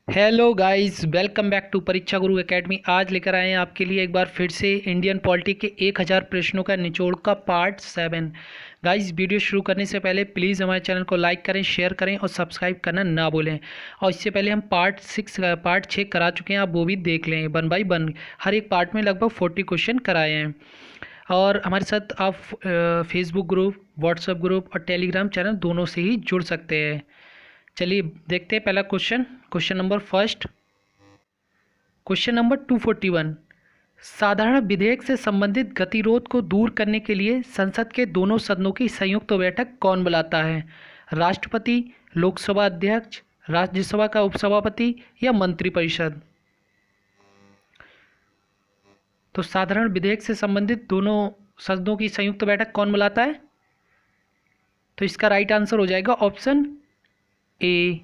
Hello guys, welcome back to Pariksha Guru academy. आज लेकर आए हैं आपके लिए एक बार फिर से इंडियन पॉलिटी के 1000 प्रश्नों का निचोड़ का पार्ट 7। गाइस, वीडियो शुरू करने से पहले प्लीज़ हमारे चैनल को लाइक करें, शेयर करें और सब्सक्राइब करना ना भूलें। और इससे पहले हम पार्ट 6 करा चुके हैं, आप वो भी देख लें 1 बाय 1। हर एक पार्ट में लगभग 40 क्वेश्चन कराए हैं। और हमारे साथ आप फेसबुक ग्रुप, व्हाट्सएप ग्रुप और टेलीग्राम चैनल दोनों से ही जुड़ सकते हैं। चलिए देखते हैं पहला question number first. Question number 241। साधारण विधेयक से संबंधित गतिरोध को दूर करने के लिए संसद के दोनों सदनों की संयुक्त बैठक कौन बुलाता है? राष्ट्रपति, लोकसभा अध्यक्ष, राज्यसभा का उपसभापति या मंत्रिपरिषद? तो साधारण विधेयक से संबंधित दोनों सदनों की संयुक्त बैठक कौन बुलाता है? तो इसका राइट आंसर हो जाएगा ऑप्शन ए,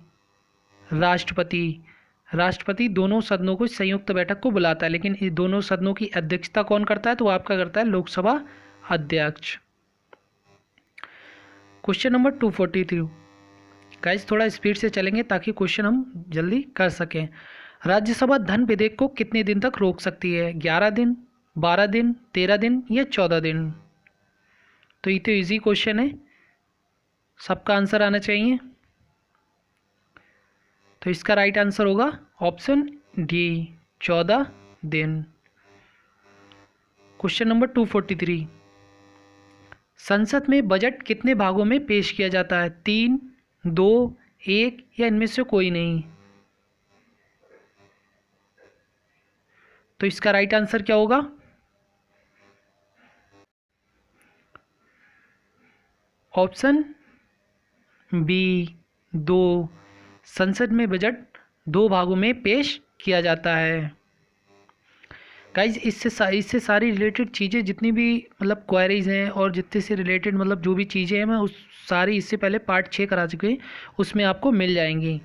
राष्ट्रपति। राष्ट्रपति दोनों सदनों को संयुक्त बैठक को बुलाता है, लेकिन इन दोनों सदनों की अध्यक्षता कौन करता है? तो आपका करता है लोकसभा अध्यक्ष। Question number 243। गाइस, थोड़ा स्पीड से चलेंगे ताकि क्वेश्चन हम जल्दी कर सकें। राज्यसभा धन विधेयक को कितने दिन तक रोक सकती है? 11 दिन, 12 दिन, 13 दिन या 14 दिन? तो ये तो ईजी क्वेश्चन है, सबका आंसर आना चाहिए। तो इसका राइट आंसर होगा ऑप्शन डी, 14 दिन। Question number 243। संसद में बजट कितने भागों में पेश किया जाता है? 3, 2, 1 या इनमें से कोई नहीं? तो इसका राइट आंसर क्या होगा? Option B, 2। संसद में बजट 2 भागों में पेश किया जाता है। गाइज, इससे सारी रिलेटेड चीज़ें जितनी भी मतलब क्वेरीज हैं और जितने से रिलेटेड मतलब जो भी चीज़ें हैं, मैं उस सारी इससे पहले पार्ट 6 करा चुके हैं, उसमें आपको मिल जाएंगी।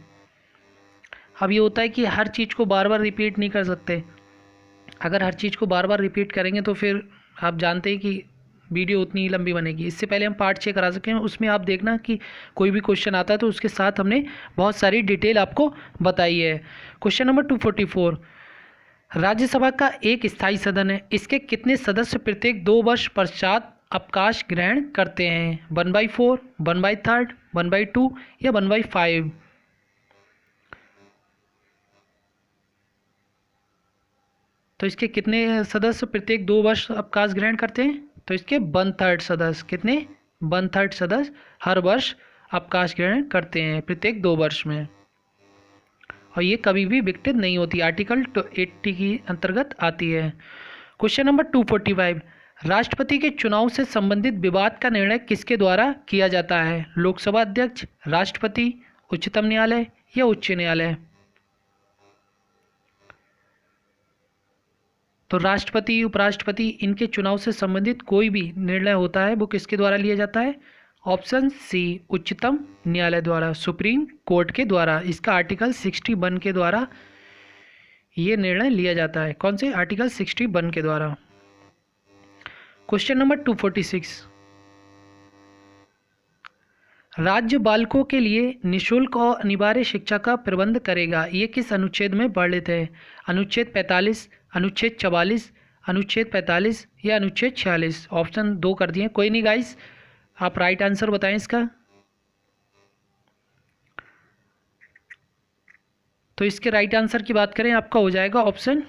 अब ये होता है कि हर चीज़ को बार बार रिपीट नहीं कर सकते। अगर हर चीज़ को बार बार रिपीट करेंगे तो फिर आप जानते हैं कि वीडियो उतनी ही लंबी बनेगी। इससे पहले हम पार्ट 6 करा सके हैं, उसमें आप देखना कि कोई भी क्वेश्चन आता है तो उसके साथ हमने बहुत सारी डिटेल आपको बताई है। Question number 244। राज्यसभा का एक स्थायी सदन है, इसके कितने सदस्य प्रत्येक 2 वर्ष पश्चात अवकाश ग्रहण करते हैं? 1/4, 1/3, 1/2 या 1/5? तो इसके कितने सदस्य प्रत्येक 2 वर्ष अवकाश ग्रहण करते हैं? तो इसके 1/3 सदस्य। कितने? 1/3 सदस्य हर वर्ष अवकाश ग्रहण करते हैं प्रत्येक 2 वर्ष में। और ये कभी भी विघटित नहीं होती, आर्टिकल 80 की अंतर्गत आती है। Question number 245। राष्ट्रपति के चुनाव से संबंधित विवाद का निर्णय किसके द्वारा किया जाता है? लोकसभा अध्यक्ष, राष्ट्रपति, उच्चतम न्यायालय या उच्च न्यायालय? तो राष्ट्रपति, उपराष्ट्रपति, इनके चुनाव से संबंधित कोई भी निर्णय होता है वो किसके द्वारा लिया जाता है? ऑप्शन सी, उच्चतम न्यायालय द्वारा, सुप्रीम कोर्ट के द्वारा। इसका आर्टिकल 61 के द्वारा ये निर्णय लिया जाता है। कौन से? आर्टिकल 61 के द्वारा। Question number 246। राज्य बालकों के लिए निशुल्क और अनिवार्य शिक्षा का प्रबंध करेगा, ये किस अनुच्छेद में वर्णित है? अनुच्छेद 45, अनुच्छेद 44, अनुच्छेद 45 या अनुच्छेद 46? ऑप्शन 2 कर दिए। कोई नहीं गाइस, आप राइट आंसर बताएं इसका। तो इसके राइट आंसर की बात करें, आपका हो जाएगा ऑप्शन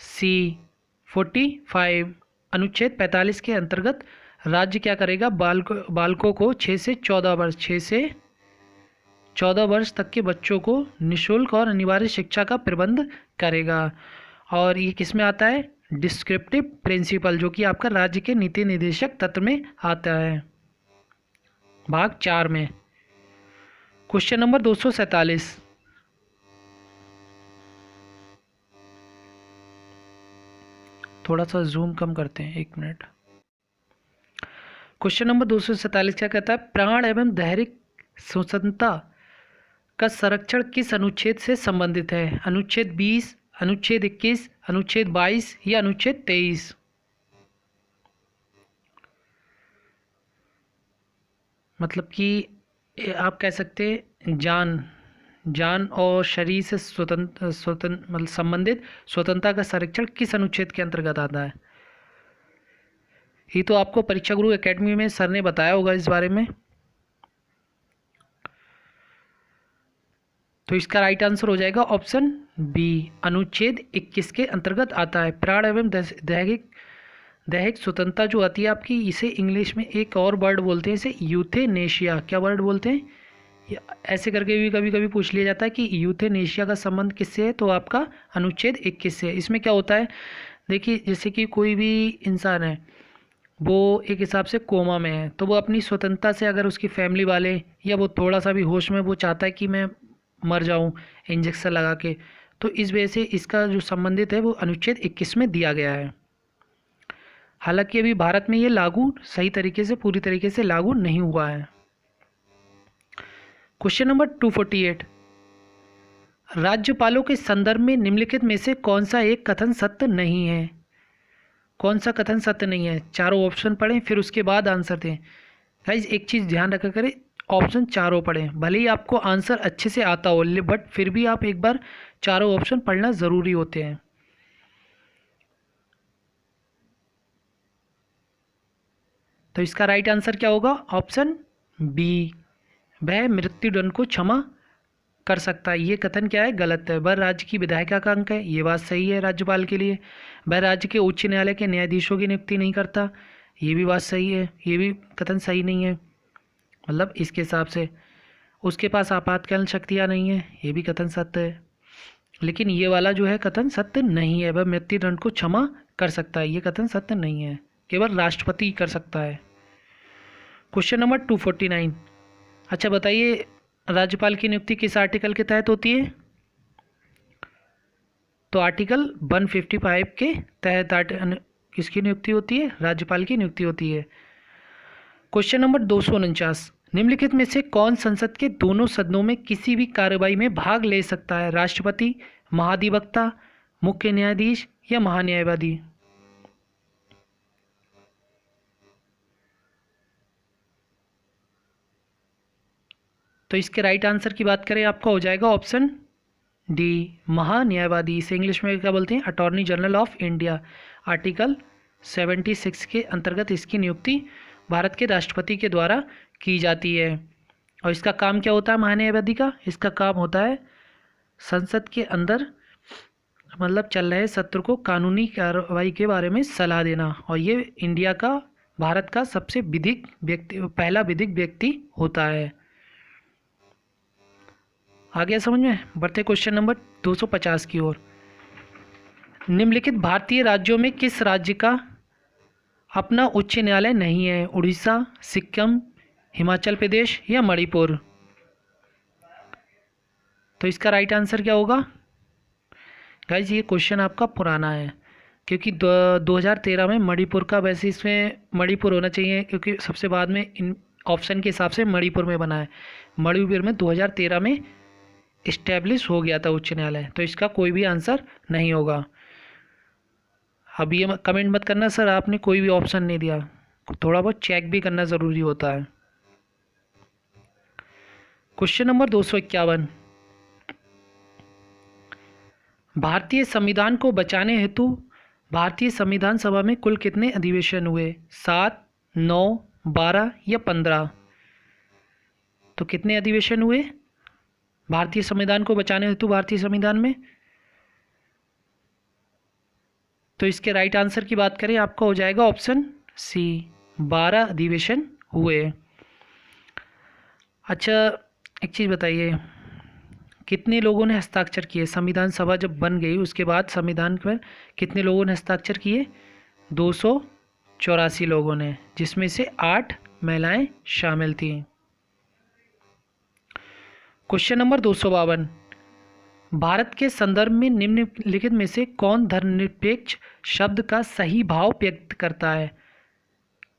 सी, 45। अनुच्छेद 45 के अंतर्गत राज्य क्या करेगा? बालकों को 6 से 14 वर्ष तक के बच्चों को निशुल्क और अनिवार्य शिक्षा का प्रबंध करेगा। और ये किस में आता है? डिस्क्रिप्टिव प्रिंसिपल, जो कि आपका राज्य के नीति निर्देशक तत्व में आता है, भाग 4 में। Question number 247। थोड़ा सा जूम कम करते हैं, 1 मिनट। क्वेश्चन नंबर 247 क्या कहता है? प्राण एवं दैहिक स्वतंत्रता का संरक्षण किस अनुच्छेद से संबंधित है? अनुच्छेद 20, अनुच्छेद 21, अनुच्छेद 22 या अनुच्छेद 23? मतलब कि आप कह सकते हैं जान और शरीर से स्वतंत्र मतलब संबंधित स्वतंत्रता का संरक्षण किस अनुच्छेद के अंतर्गत आता है? ये तो आपको परीक्षा गुरु एकेडमी में सर ने बताया होगा इस बारे में। तो इसका राइट आंसर हो जाएगा ऑप्शन बी, अनुच्छेद 21 के अंतर्गत आता है। प्राण एवं दैहिक दैहिक स्वतंत्रता जो आती है आपकी, इसे इंग्लिश में एक और वर्ड बोलते हैं, इसे यूथेनेशिया। क्या वर्ड बोलते हैं? ऐसे करके भी कभी कभी पूछ लिया जाता है कि यूथेनेशिया का संबंध किससे है, तो आपका अनुच्छेद 21 से है। इसमें क्या होता है, देखिए जैसे कि कोई भी इंसान है, वो एक हिसाब से कोमा में है, तो वो अपनी स्वतंत्रता से अगर उसकी फैमिली वाले या वो थोड़ा सा भी होश में वो चाहता है कि मैं मर जाऊं इंजेक्शन लगा के, तो इस वजह से इसका जो संबंधित है वो अनुच्छेद 21 में दिया गया है। हालांकि अभी भारत में ये लागू सही तरीके से पूरी तरीके से लागू नहीं हुआ है। क्वेश्चन नंबर 248, राज्यपालों के संदर्भ में निम्नलिखित में से कौन सा एक कथन सत्य नहीं है? कौन सा कथन सत्य नहीं है? चारों ऑप्शन पढ़ें फिर उसके बाद आंसर दें। गाइस एक चीज़ ध्यान रखा करें, ऑप्शन चारों पढ़ें, भले ही आपको आंसर अच्छे से आता हो बट फिर भी आप एक बार चारों ऑप्शन पढ़ना ज़रूरी होते हैं। तो इसका राइट आंसर क्या होगा? ऑप्शन बी, वह मृत्युदंड को क्षमा कर सकता है। ये कथन क्या है? गलत है। वह राज्य की विधायिका का अंक है, ये बात सही है राज्यपाल के लिए। वह राज्य के उच्च न्यायालय के न्यायाधीशों की नियुक्ति नहीं करता, ये भी बात सही है, ये भी कथन सही नहीं है मतलब इसके हिसाब से। उसके पास आपातकालीन शक्तियाँ नहीं है, ये भी कथन सत्य है। लेकिन ये वाला जो है कथन सत्य नहीं है, वह मृत्युदंड को क्षमा कर सकता है, ये कथन सत्य नहीं है, केवल राष्ट्रपति कर सकता है। क्वेश्चन नंबर 249, अच्छा बताइए राज्यपाल की नियुक्ति किस आर्टिकल के तहत होती है? तो आर्टिकल 155 के तहत किसकी नियुक्ति होती है? राज्यपाल की नियुक्ति होती है। क्वेश्चन नंबर 249, निम्नलिखित में से कौन संसद के दोनों सदनों में किसी भी कार्रवाई में भाग ले सकता है? राष्ट्रपति, महाधिवक्ता, मुख्य न्यायाधीश या महान्यायवादी? तो इसके राइट आंसर की बात करें आपका हो जाएगा ऑप्शन डी, महान्यायवादी। इसे इंग्लिश में क्या बोलते हैं? Attorney general of India. Article 76 के अंतर्गत इसकी नियुक्ति भारत के राष्ट्रपति के द्वारा की जाती है। और इसका काम क्या होता है महान्यायवादी का? इसका काम होता है संसद के अंदर मतलब चल रहे सत्र को कानूनी कार्रवाई के बारे में सलाह देना, और ये इंडिया का भारत का सबसे विधिक व्यक्ति, पहला विधिक व्यक्ति होता है। आ गया समझ में? बढ़ते क्वेश्चन नंबर 250 की ओर। निम्नलिखित भारतीय राज्यों में किस राज्य का अपना उच्च न्यायालय नहीं है? उड़ीसा, सिक्किम, हिमाचल प्रदेश या मणिपुर? तो इसका राइट आंसर क्या होगा? गाइज ये क्वेश्चन आपका पुराना है, क्योंकि 2013 में मणिपुर का, वैसे इसमें मणिपुर होना चाहिए क्योंकि सबसे बाद में इन ऑप्शन के हिसाब से मणिपुर में बना है। मणिपुर में 2013 में इस्टेब्लिश हो गया था उच्च न्यायालय, तो इसका कोई भी आंसर नहीं होगा। अब ये कमेंट मत करना सर आपने कोई भी ऑप्शन नहीं दिया, थोड़ा बहुत चेक भी करना ज़रूरी होता है। क्वेश्चन नंबर 251, भारतीय संविधान को बचाने हेतु भारतीय संविधान सभा में कुल कितने अधिवेशन हुए? 7, 9, 12 या 15? तो कितने अधिवेशन हुए भारतीय संविधान को बचाने हेतु भारतीय संविधान में? तो इसके राइट आंसर की बात करें आपका हो जाएगा ऑप्शन सी, 12 अधिवेशन हुए। अच्छा एक चीज़ बताइए, कितने लोगों ने हस्ताक्षर किए? संविधान सभा जब बन गई उसके बाद संविधान पर कितने लोगों ने हस्ताक्षर किए? 284 लोगों ने, जिसमें से 8 महिलाएं शामिल थी। क्वेश्चन नंबर 252, भारत के संदर्भ में निम्नलिखित में से कौन धर्मनिरपेक्ष शब्द का सही भाव व्यक्त करता है?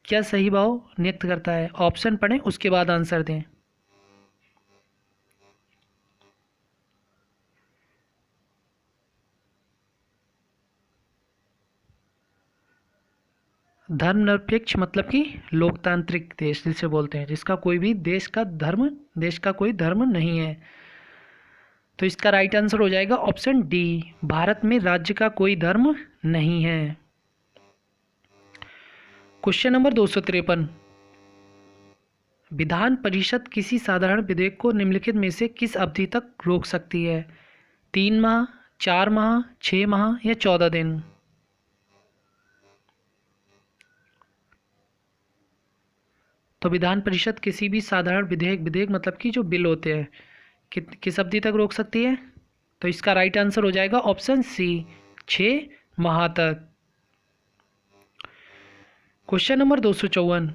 क्या सही भाव व्यक्त करता है? ऑप्शन पढ़ें उसके बाद आंसर दें। धर्मनिरपेक्ष मतलब कि लोकतांत्रिक देश जिसे बोलते हैं, जिसका कोई भी देश का कोई धर्म नहीं है। तो इसका राइट आंसर हो जाएगा ऑप्शन डी, भारत में राज्य का कोई धर्म नहीं है। क्वेश्चन नंबर 253, विधान परिषद किसी साधारण विधेयक को निम्नलिखित में से किस अवधि तक रोक सकती है? 3 माह, 4 माह, 6 माह या 14 दिन? तो विधान परिषद किसी भी साधारण विधेयक मतलब कि जो बिल होते हैं किस अवधि तक रोक सकती है? तो इसका राइट आंसर हो जाएगा ऑप्शन सी, 6 माह तक। क्वेश्चन नंबर 254,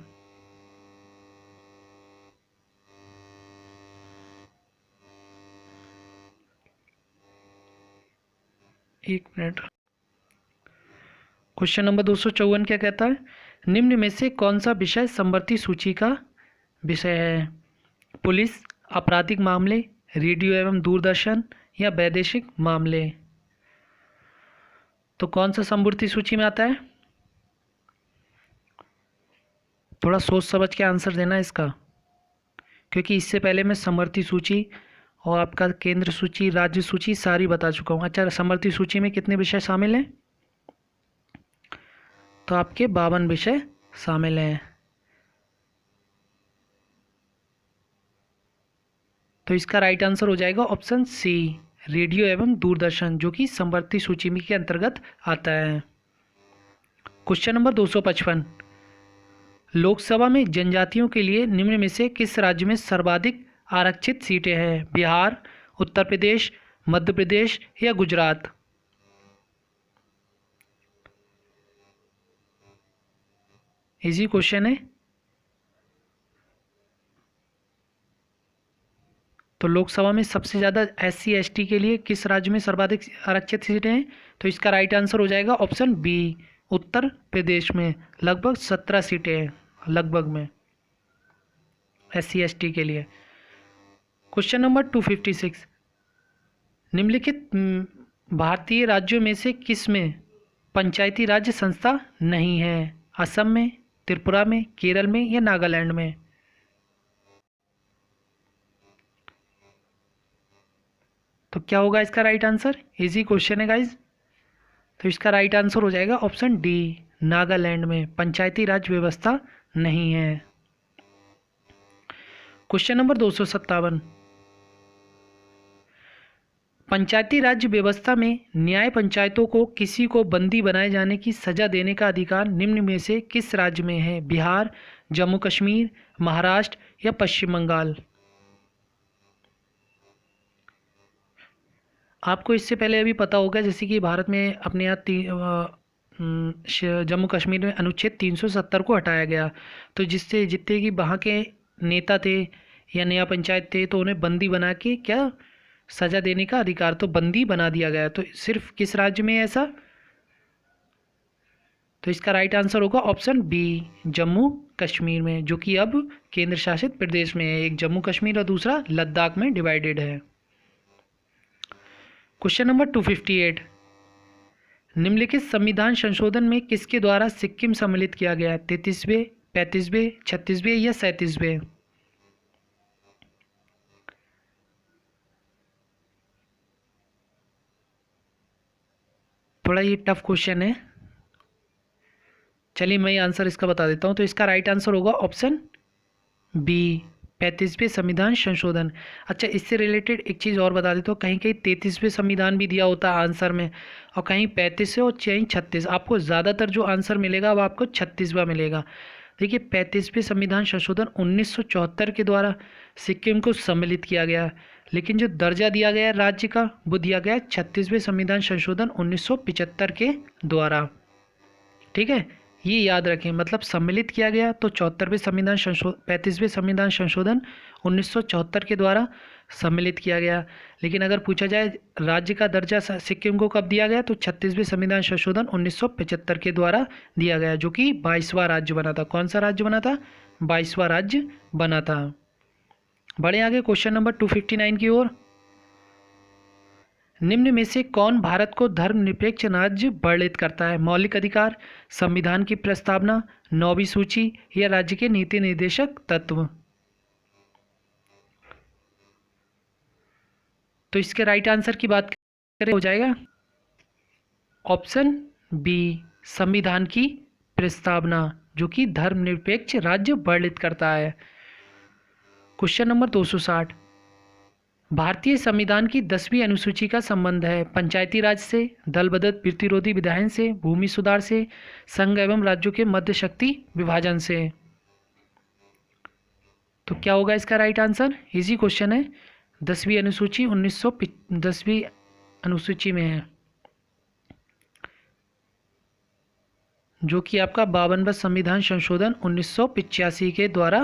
एक मिनट। क्वेश्चन नंबर 254 क्या कहता है? निम्न में से कौन सा विषय समवर्ती सूची का विषय है? पुलिस, आपराधिक मामले, रेडियो एवं दूरदर्शन या वैदेशिक मामले? तो कौन सा समवर्ती सूची में आता है? थोड़ा सोच समझ के आंसर देना इसका, क्योंकि इससे पहले मैं समवर्ती सूची और आपका केंद्र सूची, राज्य सूची सारी बता चुका हूँ। अच्छा, समवर्ती सूची में कितने विषय शामिल हैं? तो आपके 52 विषय शामिल हैं। तो इसका राइट आंसर हो जाएगा ऑप्शन सी, रेडियो एवं दूरदर्शन, जो कि समवर्ती सूची में के अंतर्गत आता है। क्वेश्चन नंबर 255, लोकसभा में जनजातियों के लिए निम्न में से किस राज्य में सर्वाधिक आरक्षित सीटें हैं? बिहार, उत्तर प्रदेश, मध्य प्रदेश या गुजरात? इजी क्वेश्चन है। तो लोकसभा में सबसे ज़्यादा SC ST के लिए किस राज्य में सर्वाधिक आरक्षित सीटें हैं? तो इसका राइट आंसर हो जाएगा ऑप्शन बी, उत्तर प्रदेश में लगभग 17 सीटें हैं, लगभग में SC ST के लिए। क्वेश्चन नंबर 256, निम्नलिखित भारतीय राज्यों में से किस में पंचायती राज संस्था नहीं है? असम में, त्रिपुरा में, केरल में या नागालैंड में? तो क्या होगा इसका राइट आंसर? इजी क्वेश्चन है गाइज। तो इसका राइट आंसर हो जाएगा ऑप्शन डी, नागालैंड में पंचायती राज व्यवस्था नहीं है। क्वेश्चन नंबर 257, पंचायती राज्य व्यवस्था में न्याय पंचायतों को किसी को बंदी बनाए जाने की सजा देने का अधिकार निम्न में से किस राज्य में है? बिहार, जम्मू कश्मीर, महाराष्ट्र या पश्चिम बंगाल? आपको इससे पहले अभी पता होगा जैसे कि भारत में अपने यहाँ जम्मू कश्मीर में अनुच्छेद 370 को हटाया गया, तो जिससे जितने कि वहाँ के नेता थे या नया पंचायत थे तो उन्हें बंदी बना के क्या सज़ा देने का अधिकार, तो बंदी बना दिया गया। तो सिर्फ किस राज्य में ऐसा? तो इसका राइट आंसर होगा ऑप्शन बी, जम्मू कश्मीर में, जो कि अब केंद्र शासित प्रदेश में है। एक जम्मू कश्मीर और दूसरा लद्दाख में डिवाइडेड है। क्वेश्चन नंबर 258, निम्नलिखित संविधान संशोधन में किसके द्वारा सिक्किम सम्मिलित किया गया? 33वें, 35वें, 36वें या 37वें? थोड़ा ये टफ क्वेश्चन है, चलिए मैं आंसर इसका बता देता हूँ। तो इसका राइट आंसर होगा ऑप्शन बी, 35वें संविधान संशोधन। अच्छा, इससे रिलेटेड एक चीज़ और बता देता हूँ, कहीं कहीं 33वें संविधान भी दिया होता है आंसर में, और कहीं 35 और कहीं 36। आपको ज़्यादातर जो आंसर मिलेगा वो आपको 36वां मिलेगा। देखिए, 35वें संविधान संशोधन 1974 के द्वारा सिक्किम को सम्मिलित किया गया, लेकिन जो दर्जा दिया गया राज्य का वो दिया गया 36वें संविधान संशोधन 1975 के द्वारा। ठीक है, ये याद रखें, मतलब सम्मिलित किया गया तो 74वें संविधान 35वें संविधान संशोधन 1974 के द्वारा सम्मिलित किया गया। लेकिन अगर पूछा जाए राज्य का दर्जा सिक्किम को कब दिया गया, तो 36वें संविधान संशोधन 1975 के द्वारा दिया गया, जो कि 22वां राज्य बना था। कौन सा राज्य बना था? 22वां राज्य बना था। बढ़े आगे क्वेश्चन नंबर 259 की ओर। निम्न में से कौन भारत को धर्मनिरपेक्ष राज्य वर्णित करता है? मौलिक अधिकार, संविधान की प्रस्तावना, 9वीं सूची या राज्य के नीति निर्देशक तत्व? तो इसके राइट आंसर की बात करें हो जाएगा ऑप्शन बी, संविधान की प्रस्तावना, जो कि धर्मनिरपेक्ष राज्य वर्णित करता है। क्वेश्चन नंबर 260, भारतीय संविधान की 10वीं अनुसूची का संबंध है पंचायती राज से, दल बदल प्रतिरोधी विधायन से, भूमि सुधार से, संघ एवं राज्यों के मध्य शक्ति विभाजन से। तो क्या होगा इसका राइट आंसर? इजी क्वेश्चन है, 10वीं अनुसूची 10वीं अनुसूची में है, जो कि आपका 52वां संविधान संशोधन 1985 के द्वारा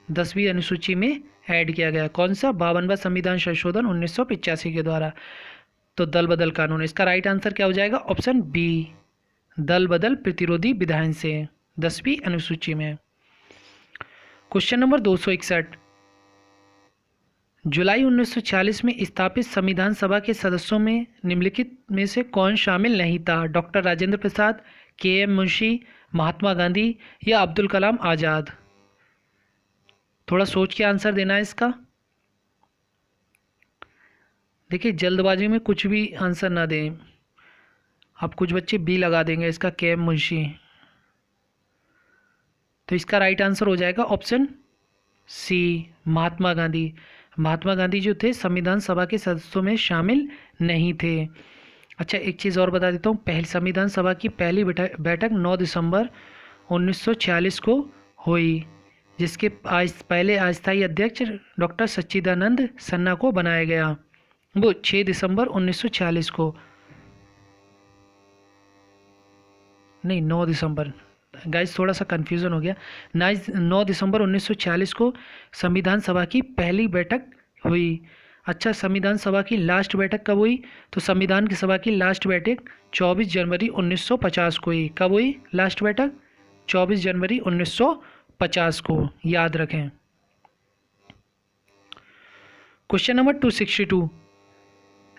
10वीं अनुसूची में ऐड किया गया। कौन सा? 52वां संविधान संशोधन 1985 के द्वारा। तो दल बदल कानून, इसका राइट आंसर क्या हो जाएगा? ऑप्शन बी, दल बदल प्रतिरोधी विधायन से 10वीं अनुसूची में। क्वेश्चन नंबर 261, जुलाई 1946 में स्थापित संविधान सभा के सदस्यों में निम्नलिखित में से कौन शामिल नहीं था? डॉक्टर राजेंद्र प्रसाद, के एम मुंशी, महात्मा गांधी या अब्दुल कलाम आज़ाद? थोड़ा सोच के आंसर देना है इसका। देखिए जल्दबाजी में कुछ भी आंसर ना दें, आप कुछ बच्चे बी लगा देंगे इसका, के एम मुंशी। तो इसका राइट आंसर हो जाएगा ऑप्शन सी, महात्मा गांधी। महात्मा गांधी जो थे संविधान सभा के सदस्यों में शामिल नहीं थे। अच्छा एक चीज़ और बता देता हूँ, पहली संविधान सभा की पहली बैठक 9 दिसंबर 1946 को हुई, जिसके पहले अस्थायी अध्यक्ष डॉक्टर सच्चिदानंद सन्ना को बनाया गया। वो 6 दिसंबर 1946 को, नहीं 9 दिसंबर, गाइस थोड़ा सा कन्फ्यूज़न हो गया। 9 दिसंबर 1946 को संविधान सभा की पहली बैठक हुई। अच्छा संविधान सभा की लास्ट बैठक कब हुई? तो संविधान की सभा की लास्ट बैठक 24 जनवरी 1950 को हुई। कब हुई लास्ट बैठक? 24 जनवरी 1950 को, याद रखें। क्वेश्चन नंबर 262,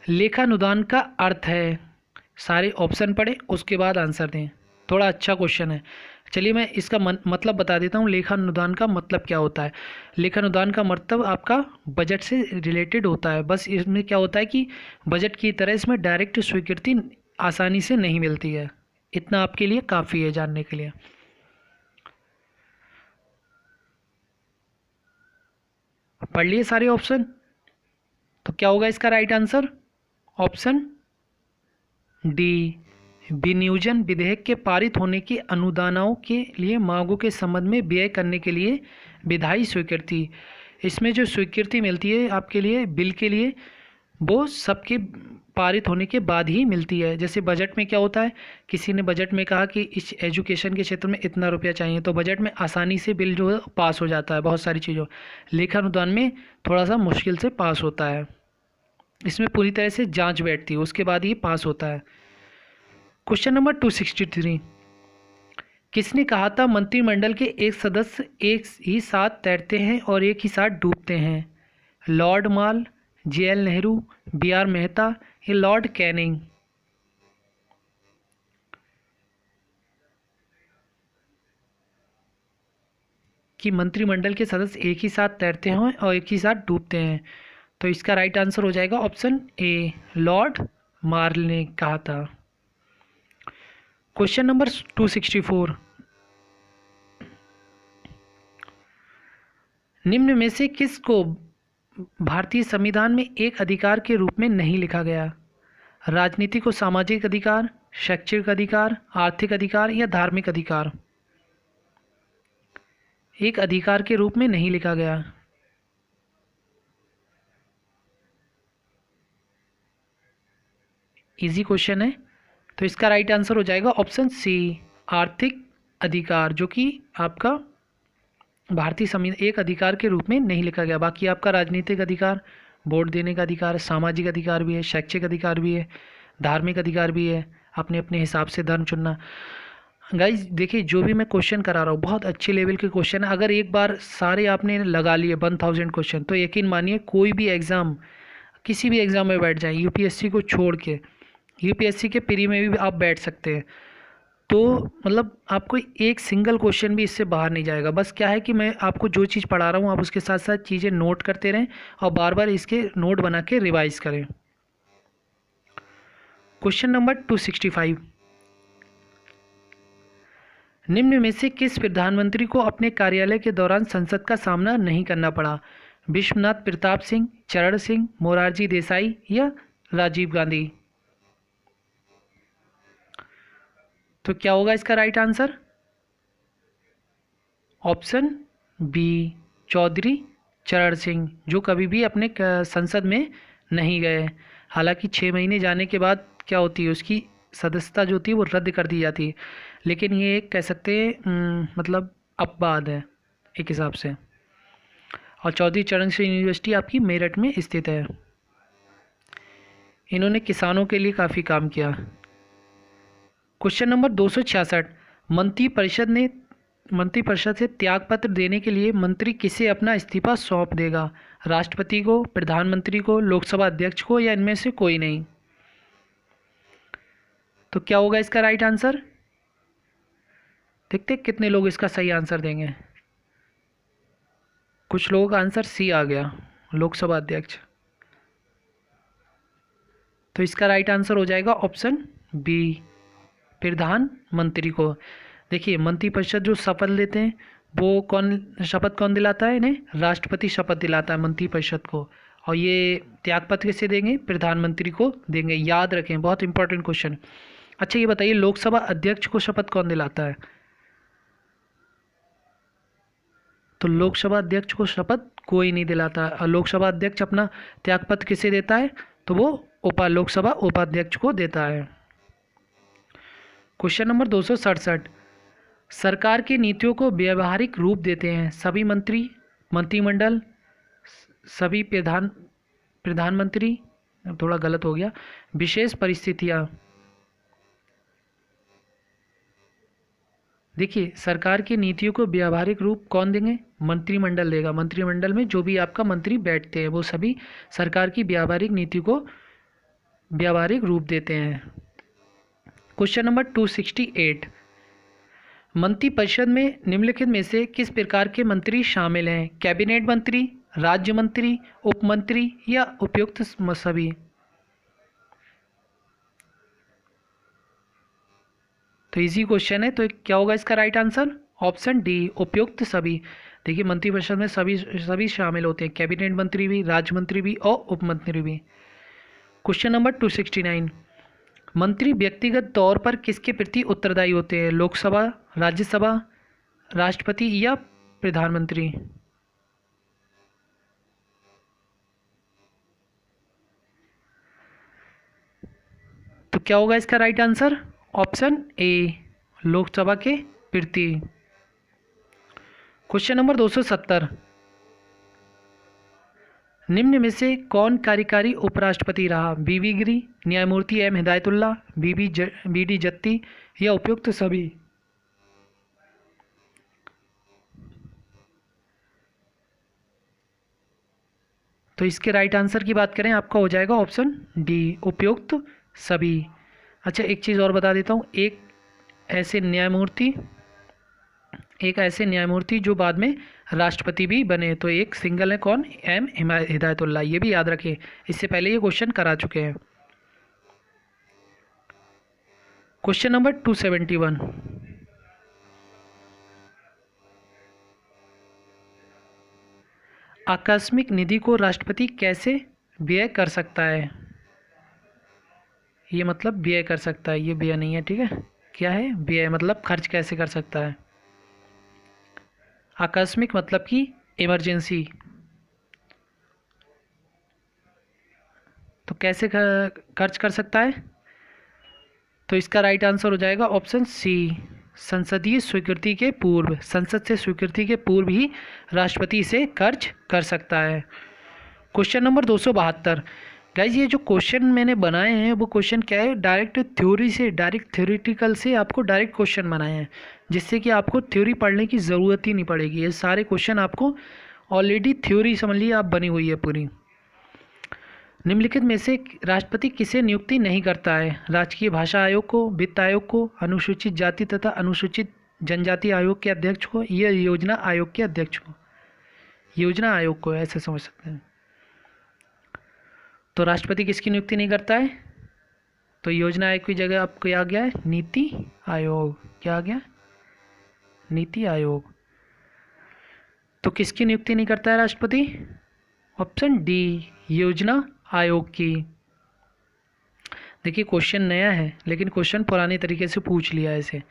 लेखानुदान का अर्थ है, सारे ऑप्शन पढ़े उसके बाद आंसर दें, थोड़ा अच्छा क्वेश्चन है। चलिए मैं इसका मतलब बता देता हूँ, लेखानुदान का मतलब क्या होता है। लेखानुदान का मतलब आपका बजट से रिलेटेड होता है। बस इसमें क्या होता है कि बजट की तरह इसमें डायरेक्ट स्वीकृति आसानी से नहीं मिलती है। इतना आपके लिए काफ़ी है जानने के लिए। पढ़ लिए सारे ऑप्शन? तो क्या होगा इसका राइट आंसर? ऑप्शन डी, विनियोजन विधेयक के पारित होने की अनुदानों के लिए मांगों के संबंध में व्यय करने के लिए विधायी स्वीकृति। इसमें जो स्वीकृति मिलती है आपके लिए बिल के लिए, वो सबके पारित होने के बाद ही मिलती है। जैसे बजट में क्या होता है, किसी ने बजट में कहा कि इस एजुकेशन के क्षेत्र में इतना रुपया चाहिए, तो बजट में आसानी से बिल जो है पास हो जाता है बहुत सारी चीज़ों। लेखानुदान में थोड़ा सा मुश्किल से पास होता है, इसमें पूरी तरह से जांच बैठती है उसके बाद ही पास होता है। क्वेश्चन नंबर 263, किसने कहा था मंत्रिमंडल के एक सदस्य एक ही साथ तैरते हैं और एक ही साथ डूबते हैं? लॉर्ड माल, जे.एल. नेहरू, बी.आर. मेहता या लॉर्ड कैनिंग? कि मंत्रिमंडल के सदस्य एक ही साथ तैरते हैं और एक ही साथ डूबते हैं। तो इसका राइट आंसर हो जाएगा ऑप्शन ए, लॉर्ड मार्ल ने कहा था। क्वेश्चन नंबर 264, निम्न में से किस को भारतीय संविधान में एक अधिकार के रूप में नहीं लिखा गया? राजनीतिक और सामाजिक अधिकार, शैक्षिक अधिकार, आर्थिक अधिकार या धार्मिक अधिकार? एक अधिकार के रूप में नहीं लिखा गया। इजी क्वेश्चन है, तो इसका राइट आंसर हो जाएगा ऑप्शन सी, आर्थिक अधिकार, जो कि आपका भारतीय संविधान एक अधिकार के रूप में नहीं लिखा गया। बाकी आपका राजनीतिक अधिकार, वोट देने का अधिकार, सामाजिक अधिकार भी है, शैक्षिक अधिकार भी है, धार्मिक अधिकार भी है, अपने अपने हिसाब से धर्म चुनना। गाइज देखिए जो भी मैं क्वेश्चन करा रहा हूँ बहुत अच्छे लेवल के क्वेश्चन है। अगर एक बार सारे आपने लगा लिए 1000 क्वेश्चन, तो यकीन मानिए कोई भी एग्ज़ाम, किसी भी एग्ज़ाम में बैठ जाए, यूपीएससी को छोड़ के, यूपीएससी के प्री में भी आप बैठ सकते हैं। तो मतलब आपको एक सिंगल क्वेश्चन भी इससे बाहर नहीं जाएगा। बस क्या है कि मैं आपको जो चीज़ पढ़ा रहा हूँ आप उसके साथ साथ चीज़ें नोट करते रहें और बार बार इसके नोट बना के रिवाइज करें। क्वेश्चन नंबर 265, निम्न में से किस प्रधानमंत्री को अपने कार्यालय के दौरान संसद का सामना नहीं करना पड़ा? विश्वनाथ प्रताप सिंह, चरण सिंह, मोरारजी देसाई या राजीव गांधी? तो क्या होगा इसका right answer? Option B, Chaudhary Charan Singh, जो कभी भी अपने संसद में नहीं गए। हालांकि 6 महीने जाने के बाद क्या होती है, उसकी सदस्यता जो होती है वो रद्द कर दी जाती है, लेकिन ये एक कह सकते हैं मतलब अपवाद है एक हिसाब से। और चौधरी चरण सिंह यूनिवर्सिटी आपकी मेरठ में स्थित है। इन्होंने किसानों के लिए काफ़ी काम किया। क्वेश्चन नंबर 266, मंत्रिपरिषद से त्यागपत्र देने के लिए मंत्री किसे अपना इस्तीफा सौंप देगा? राष्ट्रपति को, प्रधानमंत्री को, लोकसभा अध्यक्ष को या इनमें से कोई नहीं? तो क्या होगा इसका राइट आंसर? देखते कितने लोग इसका सही आंसर देंगे। कुछ लोगों का आंसर सी आ गया, लोकसभा अध्यक्ष। तो इसका राइट आंसर हो जाएगा ऑप्शन बी, प्रधानमंत्री को। देखिए मंत्रिपरिषद जो शपथ लेते हैं वो शपथ कौन दिलाता है इन्हें? राष्ट्रपति शपथ दिलाता है मंत्रिपरिषद को। और ये त्यागपत्र किसे देंगे? प्रधानमंत्री को देंगे। याद रखें, बहुत इंपॉर्टेंट क्वेश्चन। अच्छा ये बताइए लोकसभा अध्यक्ष को शपथ कौन दिलाता है? तो लोकसभा अध्यक्ष को शपथ कोई नहीं दिलाता। और लोकसभा अध्यक्ष अपना त्यागपत्र किसे देता है? तो वो लोकसभा उपाध्यक्ष को देता है। क्वेश्चन नंबर 267, सरकार की नीतियों को व्यवहारिक रूप देते हैं सभी मंत्रिमंडल, सभी प्रधानमंत्री, थोड़ा गलत हो गया, विशेष परिस्थितियां। देखिए सरकार की नीतियों को व्यवहारिक रूप कौन देंगे? मंत्रिमंडल देगा। मंत्रिमंडल में जो भी आपका मंत्री बैठते हैं वो सभी सरकार की व्यवहारिक नीति को व्यवहारिक रूप देते हैं। क्वेश्चन नंबर 268, मंत्रिपरिषद में निम्नलिखित में से किस प्रकार के मंत्री शामिल हैं? कैबिनेट मंत्री, राज्य मंत्री, उप मंत्री या उपयुक्त सभी? तो इजी क्वेश्चन है, तो क्या होगा इसका राइट आंसर? ऑप्शन डी, उपयुक्त सभी। देखिए मंत्रिपरिषद में सभी शामिल होते हैं, कैबिनेट मंत्री भी, राज्य मंत्री भी और उप मंत्री भी। क्वेश्चन नंबर 269, मंत्री व्यक्तिगत तौर पर किसके प्रति उत्तरदायी होते हैं? लोकसभा, राज्यसभा, राष्ट्रपति या प्रधानमंत्री? तो क्या होगा इसका राइट आंसर? ऑप्शन ए, लोकसभा के प्रति। क्वेश्चन नंबर 270, निम्न में से कौन कार्यकारी उपराष्ट्रपति रहा? बीवी गिरी, न्यायमूर्ति एम हिदायतुल्ला, बी डी जत्ती या उपयुक्त सभी? तो इसके राइट आंसर की बात करें आपका हो जाएगा ऑप्शन डी, उपयुक्त सभी। अच्छा एक चीज़ और बता देता हूँ, एक ऐसे न्यायमूर्ति जो बाद में राष्ट्रपति भी बने, तो एक सिंगल है कौन? एम हिदायतुल्ला। ये भी याद रखें, इससे पहले ये क्वेश्चन करा चुके हैं। क्वेश्चन नंबर 271, आकस्मिक निधि को राष्ट्रपति कैसे व्यय कर सकता है? ये मतलब व्यय कर सकता है, ये व्यय नहीं है, ठीक है। क्या है? व्यय मतलब खर्च कैसे कर सकता है। आकस्मिक मतलब कि इमरजेंसी। तो कैसे खर्च कर सकता है? तो इसका राइट आंसर हो जाएगा ऑप्शन सी, संसदीय स्वीकृति के पूर्व। संसद से स्वीकृति के पूर्व ही राष्ट्रपति इसे खर्च कर सकता है। क्वेश्चन नंबर 272, गाइज ये जो क्वेश्चन मैंने बनाए हैं वो क्वेश्चन क्या है? डायरेक्ट थ्योरेटिकल से आपको डायरेक्ट क्वेश्चन बनाए हैं, जिससे कि आपको थ्योरी पढ़ने की ज़रूरत ही नहीं पड़ेगी। ये सारे क्वेश्चन आपको ऑलरेडी थ्योरी समझ लीजिए आप बनी हुई है पूरी। निम्नलिखित में से राष्ट्रपति किसे नियुक्ति नहीं करता है? राजकीय भाषा आयोग को, वित्त आयोग को, अनुसूचित जाति तथा अनुसूचित जनजाति आयोग के अध्यक्ष को, या योजना आयोग के अध्यक्ष को? योजना आयोग को ऐसे समझ सकते हैं। तो राष्ट्रपति किसकी नियुक्ति नहीं करता है? तो योजना आयोग की जगह आपको क्या आ गया है? नीति आयोग। क्या आ गया? नीति आयोग। तो किसकी नियुक्ति नहीं करता है राष्ट्रपति? ऑप्शन डी, योजना आयोग की। देखिए क्वेश्चन नया है लेकिन क्वेश्चन पुराने तरीके से पूछ लिया है इसे,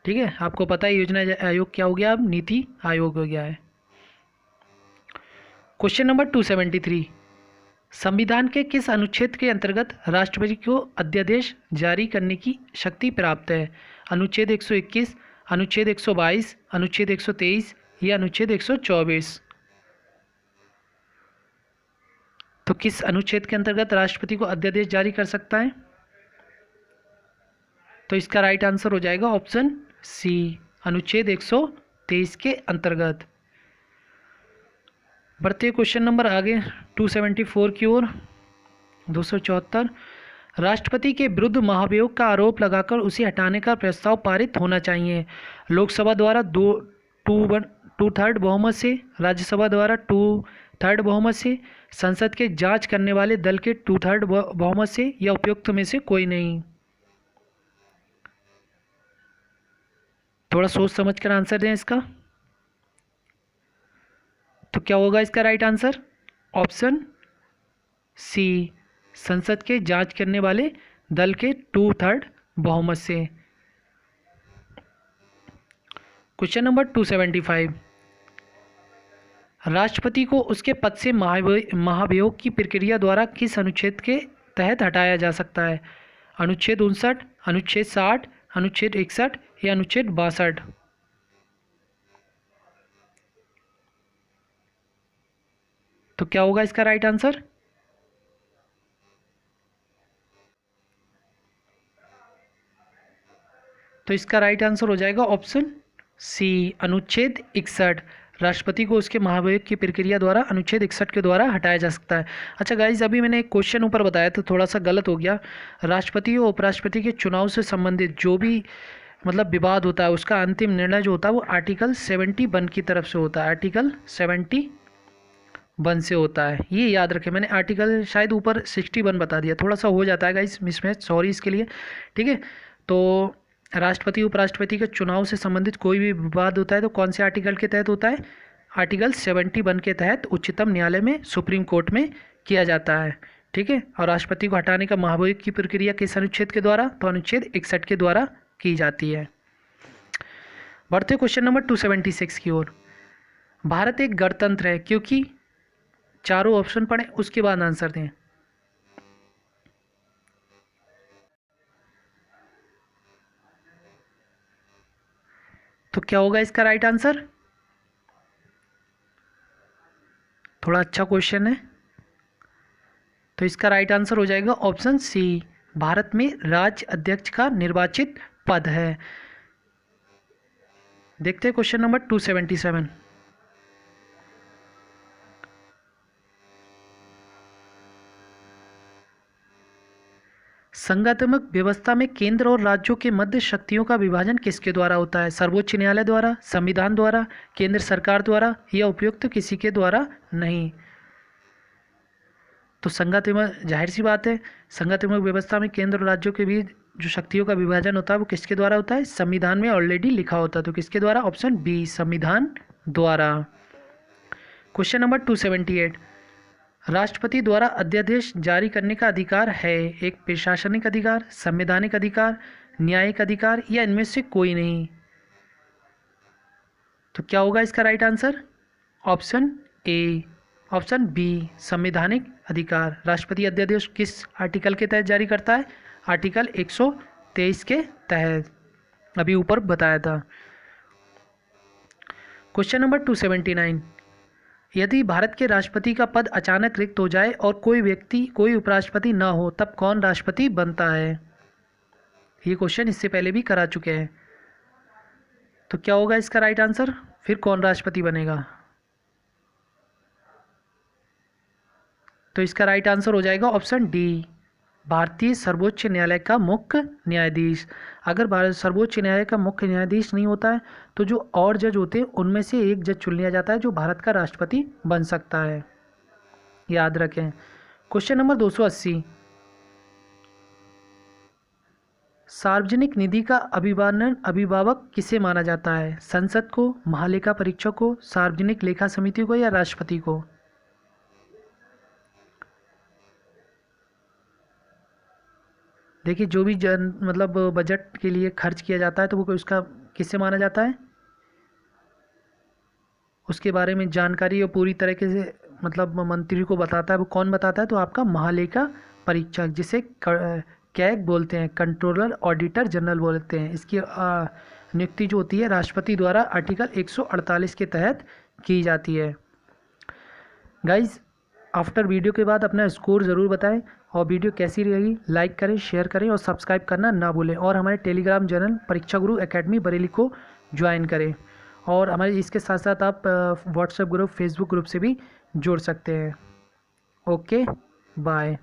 ठीक है। आपको पता है योजना आयोग क्या हो गया, अब नीति आयोग हो गया है। क्वेश्चन नंबर 273, संविधान के किस अनुच्छेद के अंतर्गत राष्ट्रपति को अध्यादेश जारी करने की शक्ति प्राप्त है? अनुच्छेद 121, अनुच्छेद 122, अनुच्छेद 123 या अनुच्छेद 124? तो किस अनुच्छेद के अंतर्गत राष्ट्रपति को अध्यादेश जारी कर सकता है? तो इसका राइट आंसर हो जाएगा ऑप्शन सी, अनुच्छेद 123 के अंतर्गत। बढ़ते क्वेश्चन नंबर आगे 274 की ओर। 274, राष्ट्रपति के विरुद्ध महाभियोग का आरोप लगाकर उसे हटाने का प्रस्ताव पारित होना चाहिए। लोकसभा द्वारा 2/3 बहुमत से, राज्यसभा द्वारा 2/3 बहुमत से, संसद के जांच करने वाले दल के 2/3 बहुमत से, या उपयुक्त में से कोई नहीं? थोड़ा सोच समझ कर आंसर दें इसका। तो क्या होगा इसका राइट आंसर? ऑप्शन सी, संसद के जांच करने वाले दल के 2/3 बहुमत से। क्वेश्चन नंबर 275, राष्ट्रपति को उसके पद से महाभियोग की प्रक्रिया द्वारा किस अनुच्छेद के तहत हटाया जा सकता है? अनुच्छेद 59, अनुच्छेद 60, अनुच्छेद 61 या अनुच्छेद 62? तो क्या होगा इसका राइट आंसर? तो इसका राइट आंसर हो जाएगा ऑप्शन सी, अनुच्छेद 61। राष्ट्रपति को उसके महाभियोग की प्रक्रिया द्वारा अनुच्छेद 61 के द्वारा हटाया जा सकता है। अच्छा गाइज, अभी मैंने एक क्वेश्चन ऊपर बताया तो थोड़ा सा गलत हो गया। राष्ट्रपति और उपराष्ट्रपति के चुनाव से संबंधित जो भी मतलब विवाद होता है उसका अंतिम निर्णय जो होता है वो आर्टिकल 71 की तरफ से होता है। आर्टिकल 71 से होता है, ये याद रखें। मैंने आर्टिकल शायद ऊपर 61 बता दिया, थोड़ा सा हो जाता है गाइज मिसमैच, सॉरी इसके लिए, ठीक है। तो राष्ट्रपति उपराष्ट्रपति के चुनाव से संबंधित कोई भी विवाद होता है तो कौन से आर्टिकल के तहत होता है? आर्टिकल 71 के तहत उच्चतम न्यायालय में, सुप्रीम कोर्ट में किया जाता है, ठीक है। और राष्ट्रपति को हटाने का महाभियोग की प्रक्रिया किस अनुच्छेद के द्वारा? तो अनुच्छेद 61 के द्वारा की जाती है। बढ़ते क्वेश्चन नंबर 276 की ओर। भारत एक गणतंत्र है क्योंकि, चारों ऑप्शन पढ़ें उसके बाद आंसर दें। तो क्या होगा इसका राइट आंसर? थोड़ा अच्छा क्वेश्चन है। तो इसका राइट आंसर हो जाएगा ऑप्शन सी, भारत में राज्य अध्यक्ष का निर्वाचित पद है। देखते हैं क्वेश्चन नंबर 277। संघात्मक व्यवस्था में केंद्र और राज्यों के मध्य शक्तियों का विभाजन किसके द्वारा होता है? सर्वोच्च न्यायालय द्वारा, संविधान द्वारा, केंद्र सरकार द्वारा या उपयुक्त किसी के द्वारा नहीं? तो संघात्मक, जाहिर सी बात है, संघात्मक व्यवस्था में केंद्र और राज्यों के बीच जो शक्तियों का विभाजन होता है वो किसके द्वारा होता है? संविधान में ऑलरेडी लिखा होता है। तो किसके द्वारा? ऑप्शन बी, संविधान द्वारा। क्वेश्चन नंबर 278, राष्ट्रपति द्वारा अध्यादेश जारी करने का अधिकार है एक प्रशासनिक अधिकार, संवैधानिक अधिकार, न्यायिक अधिकार या इनमें से कोई नहीं? तो क्या होगा इसका right answer? Option A, option B, संवैधानिक अधिकार। राष्ट्रपति अध्यादेश किस आर्टिकल के तहत जारी करता है? आर्टिकल 123 के तहत, अभी ऊपर बताया था। क्वेश्चन नंबर 279, यदि भारत के राष्ट्रपति का पद अचानक रिक्त हो जाए और कोई व्यक्ति, कोई उपराष्ट्रपति न हो, तब कौन राष्ट्रपति बनता है? ये क्वेश्चन इससे पहले भी करा चुके हैं। तो क्या होगा इसका राइट आंसर? फिर कौन राष्ट्रपति बनेगा? तो इसका राइट आंसर हो जाएगा ऑप्शन डी, भारतीय सर्वोच्च न्यायालय का मुख्य न्यायाधीश। अगर भारत सर्वोच्च न्यायालय का मुख्य न्यायाधीश नहीं होता है तो जो और जज होते हैं उनमें से एक जज चुन लिया जाता है जो भारत का राष्ट्रपति बन सकता है, याद रखें। क्वेश्चन नंबर 280, सार्वजनिक निधि का अभिभावक किसे माना जाता है? संसद को, महालेखा परीक्षक को, सार्वजनिक लेखा समिति को या राष्ट्रपति को? देखिए जो भी मतलब बजट के लिए खर्च किया जाता है तो वो उसका किससे माना जाता है, उसके बारे में जानकारी और पूरी तरीके से मतलब मंत्री को बताता है। वो कौन बताता है? तो आपका महालेखा परीक्षक, जिसे कैग बोलते हैं, कंट्रोलर ऑडिटर जनरल बोलते हैं। इसकी नियुक्ति जो होती है राष्ट्रपति द्वारा आर्टिकल 148 के तहत की जाती है। गाइज आफ्टर वीडियो के बाद अपना स्कोर ज़रूर बताएं और वीडियो कैसी रहेगी लाइक करें, शेयर करें और सब्सक्राइब करना ना भूलें। और हमारे टेलीग्राम चैनल परीक्षा गुरु एकेडमी बरेली को ज्वाइन करें। और हमारे इसके साथ साथ आप व्हाट्सएप ग्रुप, फेसबुक ग्रुप से भी जुड़ सकते हैं। Okay, bye.